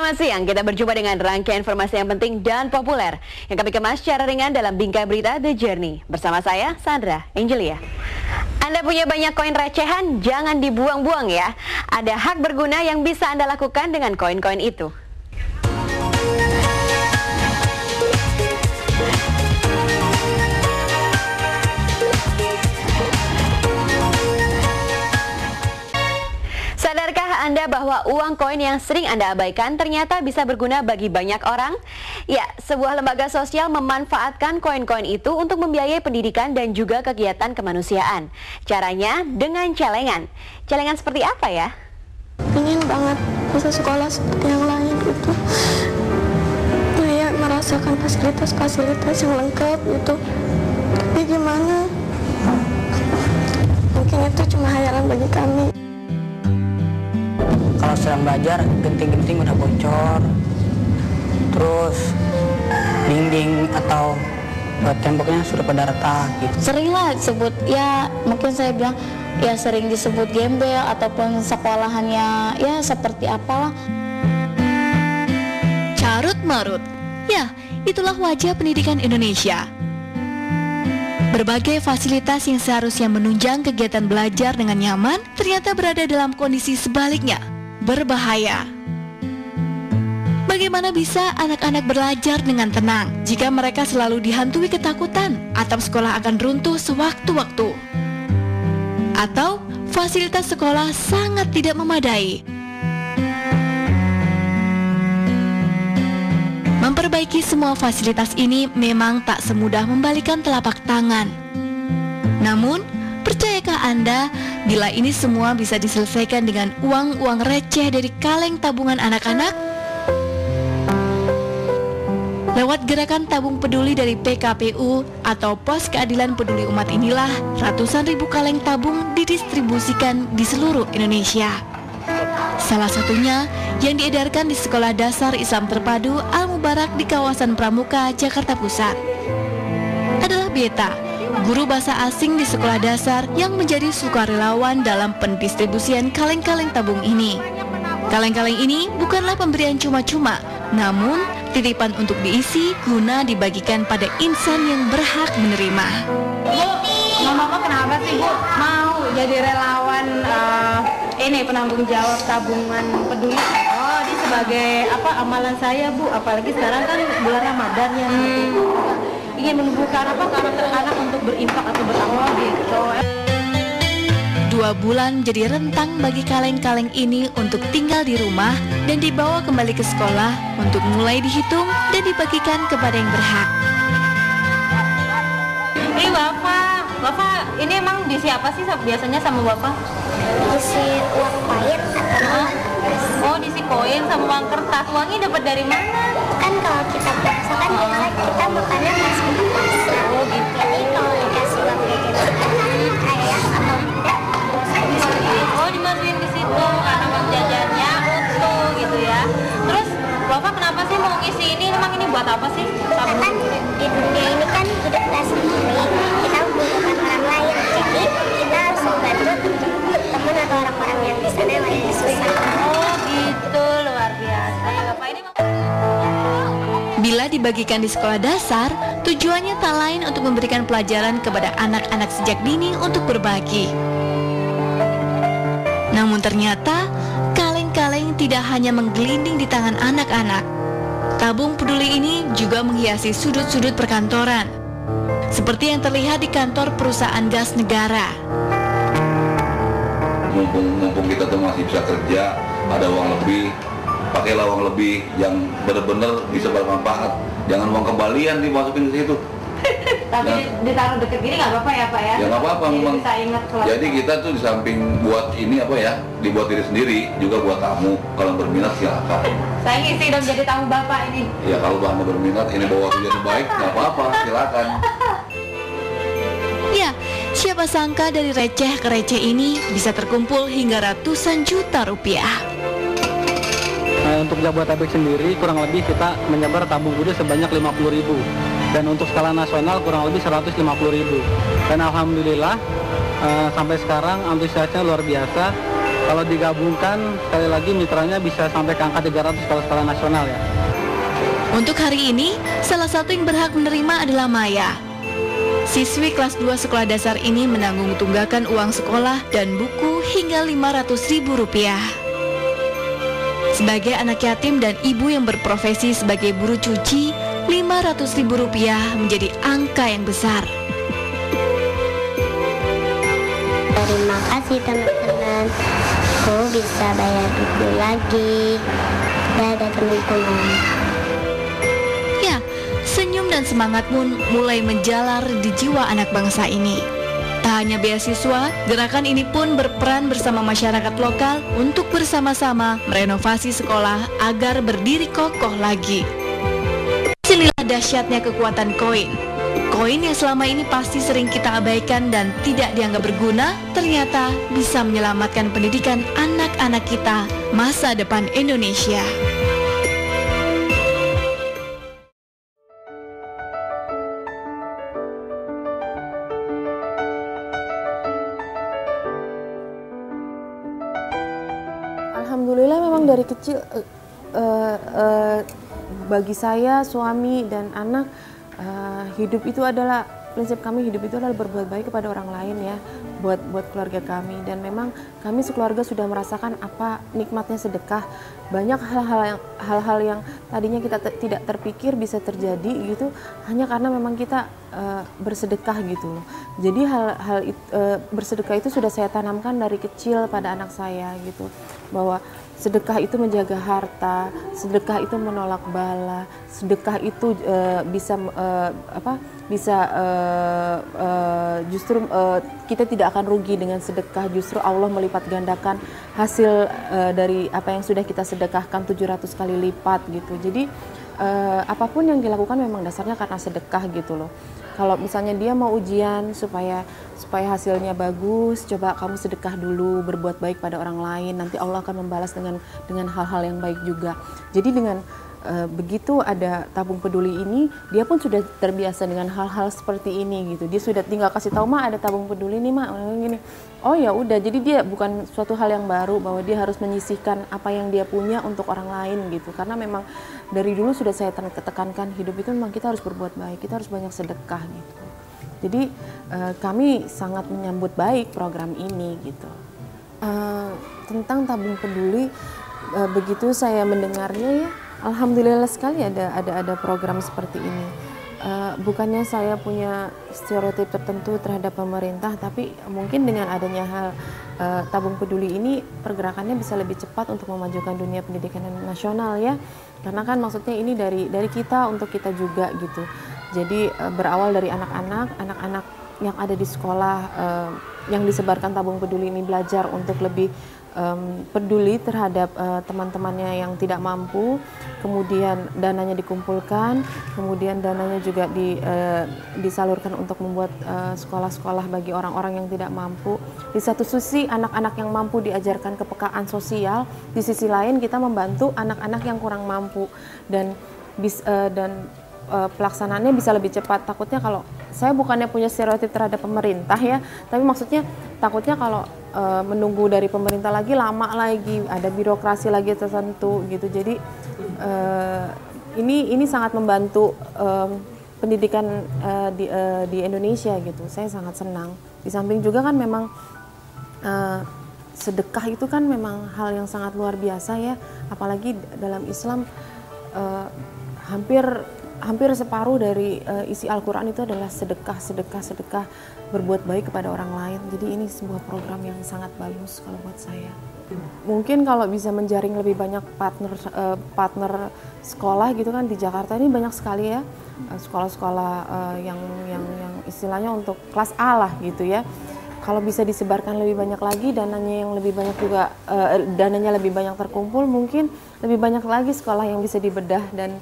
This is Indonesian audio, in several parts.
Selamat siang, kita berjumpa dengan rangkaian informasi yang penting dan populer yang kami kemas secara ringan dalam Bingkai Berita The Journey. Bersama saya, Sandra Angelia. Anda punya banyak koin recehan, jangan dibuang-buang ya. Ada hak berguna yang bisa Anda lakukan dengan koin-koin itu. Sadarkah Anda bahwa uang koin yang sering Anda abaikan ternyata bisa berguna bagi banyak orang? Ya, sebuah lembaga sosial memanfaatkan koin-koin itu untuk membiayai pendidikan dan juga kegiatan kemanusiaan. Caranya dengan celengan. Celengan seperti apa ya? Ingin banget bisa sekolah seperti yang lain gitu. Kayak merasakan fasilitas-fasilitas yang lengkap gitu. Tapi gimana? Mungkin itu cuma hayalan bagi kami. Kalau sedang belajar, genting-genting udah bocor. Terus dinding atau temboknya sudah pada retak gitu. Sering lah disebut, ya mungkin saya bilang ya sering disebut gembel ataupun sekolahannya ya seperti apalah. Carut marut, ya itulah wajah pendidikan Indonesia. Berbagai fasilitas yang seharusnya menunjang kegiatan belajar dengan nyaman ternyata berada dalam kondisi sebaliknya, berbahaya. Bagaimana bisa anak-anak belajar dengan tenang jika mereka selalu dihantui ketakutan atap sekolah akan runtuh sewaktu-waktu? Atau fasilitas sekolah sangat tidak memadai? Memperbaiki semua fasilitas ini memang tak semudah membalikan telapak tangan. Namun, percayakah Anda bila ini semua bisa diselesaikan dengan uang-uang receh dari kaleng tabungan anak-anak? Lewat gerakan tabung peduli dari PKPU atau Pos Keadilan Peduli Umat inilah ratusan ribu kaleng tabung didistribusikan di seluruh Indonesia. Salah satunya yang diedarkan di Sekolah Dasar Islam Terpadu Al-Mubarak di kawasan Pramuka, Jakarta Pusat adalah Beta, guru bahasa asing di sekolah dasar yang menjadi sukarelawan dalam pendistribusian kaleng-kaleng tabung ini. Kaleng-kaleng ini bukanlah pemberian cuma-cuma, namun titipan untuk diisi guna dibagikan pada insan yang berhak menerima. Bu, Mama kenapa sih Bu mau jadi relawan ini penanggung jawab tabungan peduli? Oh, ini sebagai apa amalan saya Bu, apalagi sekarang kan bulan Ramadan ya. Ingin menumbuhkan apa karakter anak untuk berinfak atau beramal gitu. 2 bulan jadi rentang bagi kaleng-kaleng ini untuk tinggal di rumah dan dibawa kembali ke sekolah untuk mulai dihitung dan dibagikan kepada yang berhak. Ini Bapak ini emang diisi apa sih biasanya sama Bapak? Isi uang koin atau Oh, diisi koin sama uang kertas. Uangnya dapat dari mana? kan kalau kita puasa kan biasanya kita makannya pas buka puasa. Oh, gitu. Jadi kalau dikasih uang jajan ayah atau bunda Oh, dimasukin ke situ karena uang jajannya utuh gitu ya. Terus Bapak kenapa sih mau ngisi ini? Emang ini buat apa sih? kan di dunia ini kan hidup kita sendiri, kita membutuhkan orang lain, jadi kita harus membantu teman atau orang-orang yang di sana yang lagi susah. Oh, gitu, luar biasa. Ya, Bapak ini Bila dibagikan di sekolah dasar, tujuannya tak lain untuk memberikan pelajaran kepada anak-anak sejak dini untuk berbagi. Namun ternyata, kaleng-kaleng tidak hanya menggelinding di tangan anak-anak. Tabung peduli ini juga menghiasi sudut-sudut perkantoran, seperti yang terlihat di kantor perusahaan gas negara. Mumpung kita tuh masih bisa kerja, ada uang lebih, pakailah uang lebih yang benar-benar bisa bermanfaat. Jangan uang kembalian dimasukin ke situ. tapi ditaruh deket gini nggak apa-apa ya Pak ya? Ya nggak apa-apa, Jadi memang. bisa ingat kelas. Jadi kita tuh di samping buat ini apa ya, dibuat diri sendiri, juga buat tamu. Kalau berminat silakan. Saya ngisi dong jadi tamu Bapak ini. Ya kalau Anda berminat, ini bawa tujuan baik, nggak apa-apa, silakan. Ya, siapa sangka dari receh ke receh ini bisa terkumpul hingga ratusan juta rupiah. Untuk Jabodetabek sendiri kurang lebih kita menyebar tabung budi sebanyak 50.000 dan untuk skala nasional kurang lebih 150.000. Dan alhamdulillah sampai sekarang antusiasnya luar biasa Kalau digabungkan, sekali lagi mitranya bisa sampai ke angka 300 kalau skala nasional ya. Untuk hari ini, salah satu yang berhak menerima adalah Maya. Siswi kelas 2 sekolah dasar ini menanggung tunggakan uang sekolah dan buku hingga Rp500.000. Sebagai anak yatim dan ibu yang berprofesi sebagai buruh cuci, Rp500.000 menjadi angka yang besar. Terima kasih teman-teman, aku bisa bayar buku lagi. Dadah teman-teman. Ya, senyum dan semangat pun mulai menjalar di jiwa anak bangsa ini. Tak hanya beasiswa, gerakan ini pun berperan bersama masyarakat lokal untuk bersama-sama merenovasi sekolah agar berdiri kokoh lagi. Disinilah dahsyatnya kekuatan koin. Koin yang selama ini pasti sering kita abaikan dan tidak dianggap berguna, ternyata bisa menyelamatkan pendidikan anak-anak kita, masa depan Indonesia. Alhamdulillah memang dari kecil bagi saya, suami dan anak, hidup itu adalah, prinsip kami hidup itu adalah berbuat baik kepada orang lain ya, buat keluarga kami. Dan memang kami sekeluarga sudah merasakan apa nikmatnya sedekah. Banyak hal-hal yang tadinya kita tidak terpikir bisa terjadi gitu, hanya karena memang kita bersedekah gitu loh. Jadi bersedekah itu sudah saya tanamkan dari kecil pada anak saya gitu, bahwa sedekah itu menjaga harta, sedekah itu menolak bala, sedekah itu justru kita tidak akan rugi dengan sedekah, justru Allah melipat gandakan hasil dari apa yang sudah kita sedekahkan 700 kali lipat gitu. Jadi apapun yang dilakukan memang dasarnya karena sedekah gitu loh. Kalau misalnya dia mau ujian supaya hasilnya bagus, coba kamu sedekah dulu, berbuat baik pada orang lain, nanti Allah akan membalas dengan hal-hal yang baik juga. Jadi dengan begitu ada tabung peduli ini, dia pun sudah terbiasa dengan hal-hal seperti ini gitu. Dia sudah tinggal kasih tahu, "Ma, ada tabung peduli nih, Ma." Gini. Oh ya udah, jadi dia bukan suatu hal yang baru bahwa dia harus menyisihkan apa yang dia punya untuk orang lain gitu. Karena memang dari dulu sudah saya tekankan, hidup itu memang kita harus berbuat baik, kita harus banyak sedekah gitu. Jadi kami sangat menyambut baik program ini gitu. Tentang tabung peduli, begitu saya mendengarnya ya, alhamdulillah sekali ada program seperti ini. Bukannya saya punya stereotip tertentu terhadap pemerintah, tapi mungkin dengan adanya hal tabung peduli ini, pergerakannya bisa lebih cepat untuk memajukan dunia pendidikan nasional ya. Karena kan maksudnya ini dari kita untuk kita juga gitu. Jadi berawal dari anak-anak yang ada di sekolah, yang disebarkan tabung peduli ini belajar untuk lebih peduli terhadap teman-temannya yang tidak mampu, kemudian dananya dikumpulkan, kemudian dananya juga disalurkan untuk membuat sekolah-sekolah bagi orang-orang yang tidak mampu. Di satu sisi anak-anak yang mampu diajarkan kepekaan sosial, di sisi lain kita membantu anak-anak yang kurang mampu dan pelaksanaannya bisa lebih cepat. Takutnya kalau saya bukannya punya stereotip terhadap pemerintah ya, tapi maksudnya takutnya kalau menunggu dari pemerintah lagi lama lagi, ada birokrasi lagi tertentu gitu. Jadi ini sangat membantu pendidikan di Indonesia gitu. Saya sangat senang. Di samping juga kan memang sedekah itu kan memang hal yang sangat luar biasa ya, apalagi dalam Islam hampir separuh dari isi Al-Quran itu adalah sedekah, berbuat baik kepada orang lain. Jadi ini sebuah program yang sangat bagus kalau buat saya. Mungkin kalau bisa menjaring lebih banyak partner sekolah gitu kan, di Jakarta ini banyak sekali ya sekolah-sekolah yang istilahnya untuk kelas A lah gitu ya. Kalau bisa disebarkan lebih banyak lagi, dananya lebih banyak terkumpul, mungkin lebih banyak lagi sekolah yang bisa dibedah dan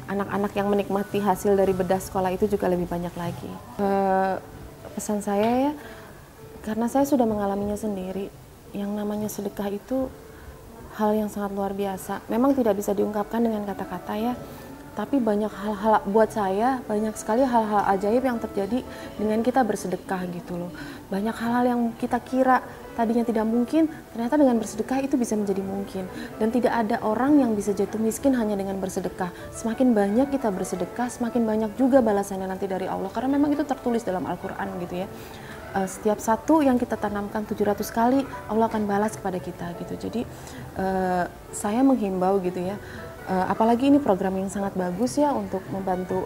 anak-anak yang menikmati hasil dari bedah sekolah itu juga lebih banyak lagi. Pesan saya ya, karena saya sudah mengalaminya sendiri, yang namanya sedekah itu hal yang sangat luar biasa. Memang tidak bisa diungkapkan dengan kata-kata ya, tapi banyak hal-hal, buat saya banyak sekali hal-hal ajaib yang terjadi dengan kita bersedekah gitu loh. Banyak hal-hal yang kita kira tadinya tidak mungkin, ternyata dengan bersedekah itu bisa menjadi mungkin. Dan tidak ada orang yang bisa jatuh miskin hanya dengan bersedekah. Semakin banyak kita bersedekah, semakin banyak juga balasannya nanti dari Allah. Karena memang itu tertulis dalam Al-Quran gitu ya. Setiap satu yang kita tanamkan 700 kali, Allah akan balas kepada kita gitu. Jadi saya menghimbau gitu ya, apalagi ini program yang sangat bagus ya untuk membantu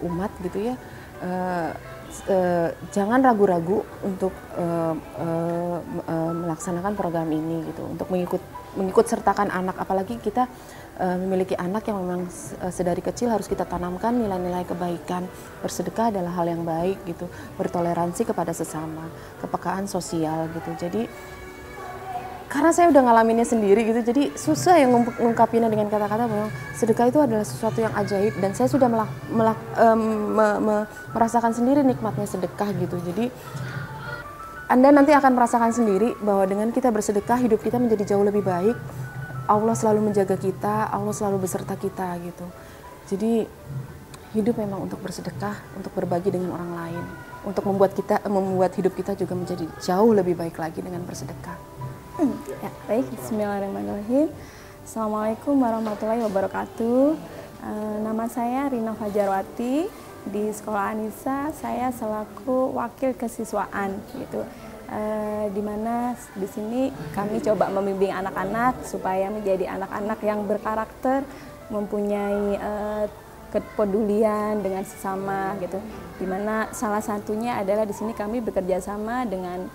umat gitu ya. Jangan ragu-ragu untuk melaksanakan program ini gitu, untuk mengikut sertakan anak, apalagi kita memiliki anak yang memang sedari kecil harus kita tanamkan nilai-nilai kebaikan. Bersedekah adalah hal yang baik gitu, bertoleransi kepada sesama, kepekaan sosial gitu. Jadi karena saya udah ngalaminnya sendiri gitu, jadi susah yang mengungkapinnya dengan kata-kata bahwa sedekah itu adalah sesuatu yang ajaib, dan saya sudah merasakan sendiri nikmatnya sedekah gitu. Jadi Anda nanti akan merasakan sendiri bahwa dengan kita bersedekah, hidup kita menjadi jauh lebih baik. Allah selalu menjaga kita, Allah selalu beserta kita gitu. Jadi hidup memang untuk bersedekah, untuk berbagi dengan orang lain, untuk membuat hidup kita juga menjadi jauh lebih baik lagi dengan bersedekah. Ya, baik, bismillahirrahmanirrahim. Assalamualaikum warahmatullahi wabarakatuh. Nama saya Rina Fajarwati, di Sekolah Anissa saya selaku wakil kesiswaan gitu. Di mana di sini kami coba membimbing anak-anak supaya menjadi anak-anak yang berkarakter, mempunyai kepedulian dengan sesama gitu. Di mana salah satunya adalah di sini kami bekerja sama dengan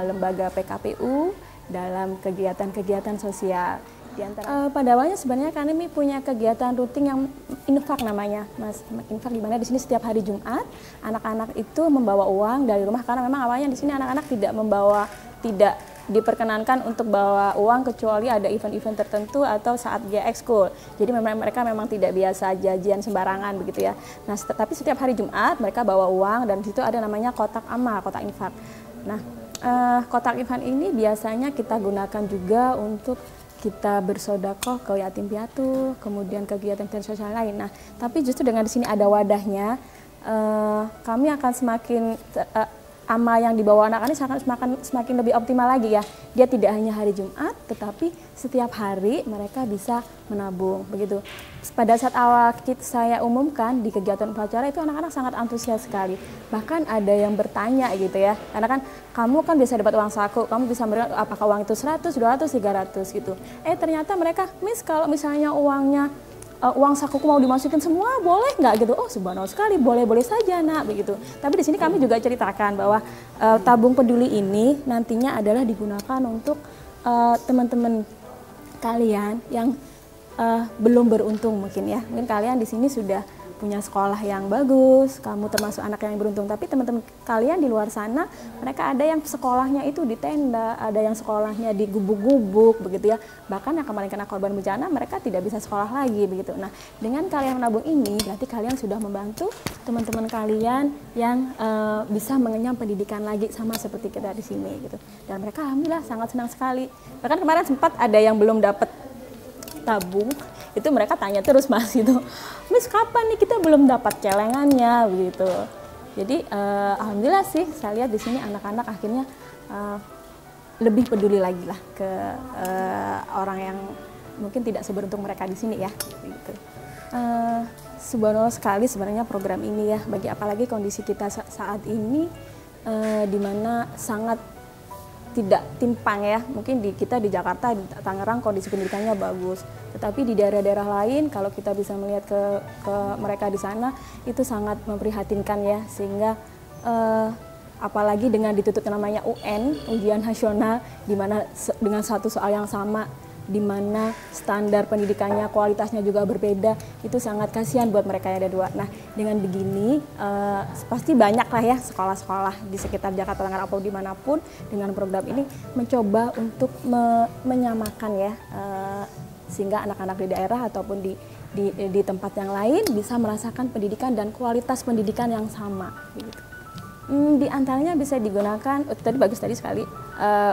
lembaga PKPU dalam kegiatan-kegiatan sosial. Di antara pada awalnya sebenarnya kami punya kegiatan rutin yang infak namanya, Mas. Infak di mana di sini setiap hari Jumat anak-anak itu membawa uang dari rumah, karena memang awalnya di sini anak-anak tidak diperkenankan untuk bawa uang kecuali ada event-event tertentu atau saat dia ekskul. Jadi mereka memang tidak biasa jajan sembarangan begitu ya. Nah, tapi setiap hari Jumat mereka bawa uang, dan di situ ada namanya kotak amal, kotak infak. Nah, kotak infak ini biasanya kita gunakan juga untuk kita bersodakoh ke yatim piatu, kemudian kegiatan sosial lain. Nah, tapi justru dengan di sini ada wadahnya, kami akan semakin amal yang dibawa anak-anak ini semakin lebih optimal lagi ya. Dia tidak hanya hari Jumat, tetapi setiap hari mereka bisa menabung begitu. Pada saat awal saya umumkan di kegiatan upacara itu anak-anak sangat antusias sekali. Bahkan ada yang bertanya gitu ya, karena kan kamu kan bisa dapat uang saku, kamu bisa memberikan apakah uang itu 100, 200, 300 gitu. Ternyata mereka, Miss, kalau misalnya uang sakuku mau dimasukin semua, boleh nggak gitu? Oh, subhanallah sekali, boleh-boleh saja nak begitu. Tapi di sini kami juga ceritakan bahwa tabung peduli ini nantinya adalah digunakan untuk teman-teman kalian yang belum beruntung mungkin ya. Mungkin kalian di sini sudah punya sekolah yang bagus, kamu termasuk anak yang beruntung, tapi teman-teman kalian di luar sana, mereka ada yang sekolahnya itu di tenda, ada yang sekolahnya di gubuk-gubuk begitu ya, bahkan yang kemarin kena korban bencana mereka tidak bisa sekolah lagi begitu. Nah, dengan kalian menabung ini berarti kalian sudah membantu teman-teman kalian yang bisa mengenyam pendidikan lagi sama seperti kita di sini gitu. Dan mereka alhamdulillah sangat senang sekali. Bahkan kemarin sempat ada yang belum dapat tabung, itu mereka tanya terus Mas gitu, Miss kapan nih kita belum dapat celengannya begitu. Jadi alhamdulillah sih saya lihat di sini anak-anak akhirnya lebih peduli lagi lah ke orang yang mungkin tidak seberuntung mereka di sini ya gitu. Subhanallah sekali sebenarnya program ini ya, bagi apalagi kondisi kita saat ini di mana sangat tidak timpang ya. Mungkin kita di Jakarta, di Tangerang kondisi pendidikannya bagus, tetapi di daerah-daerah lain kalau kita bisa melihat ke mereka di sana itu sangat memprihatinkan ya. Sehingga apalagi dengan ditutup namanya UN, ujian nasional, di mana dengan satu soal yang sama, di mana standar pendidikannya, kualitasnya juga berbeda, itu sangat kasihan buat mereka yang ada dua. Nah, dengan begini pasti banyak lah ya sekolah-sekolah di sekitar Jakarta, Tangerang, atau dimanapun dengan program ini mencoba untuk menyamakan ya, sehingga anak-anak di daerah ataupun di tempat yang lain bisa merasakan pendidikan dan kualitas pendidikan yang sama. Gitu. Di antaranya bisa digunakan, tadi bagus tadi sekali,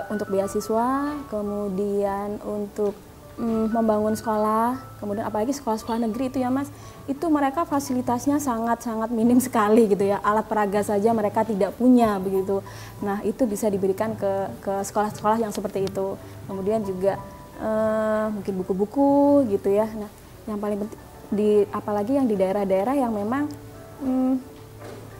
untuk beasiswa, kemudian untuk membangun sekolah, kemudian apalagi sekolah-sekolah negeri itu ya Mas, itu mereka fasilitasnya sangat-sangat minim sekali gitu ya, alat peraga saja mereka tidak punya begitu. Nah itu bisa diberikan ke sekolah-sekolah yang seperti itu. Kemudian juga mungkin buku-buku gitu ya. Nah yang paling penting apalagi yang di daerah-daerah yang memang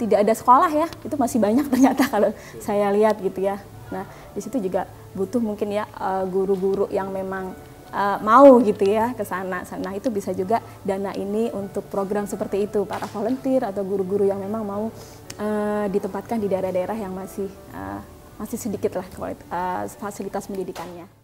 tidak ada sekolah ya, itu masih banyak ternyata kalau saya lihat gitu ya. Nah di situ juga butuh mungkin ya guru-guru yang memang mau gitu ya ke sana. Nah itu bisa juga dana ini untuk program seperti itu, para volunteer atau guru-guru yang memang mau ditempatkan di daerah-daerah yang masih sedikit lah fasilitas pendidikannya.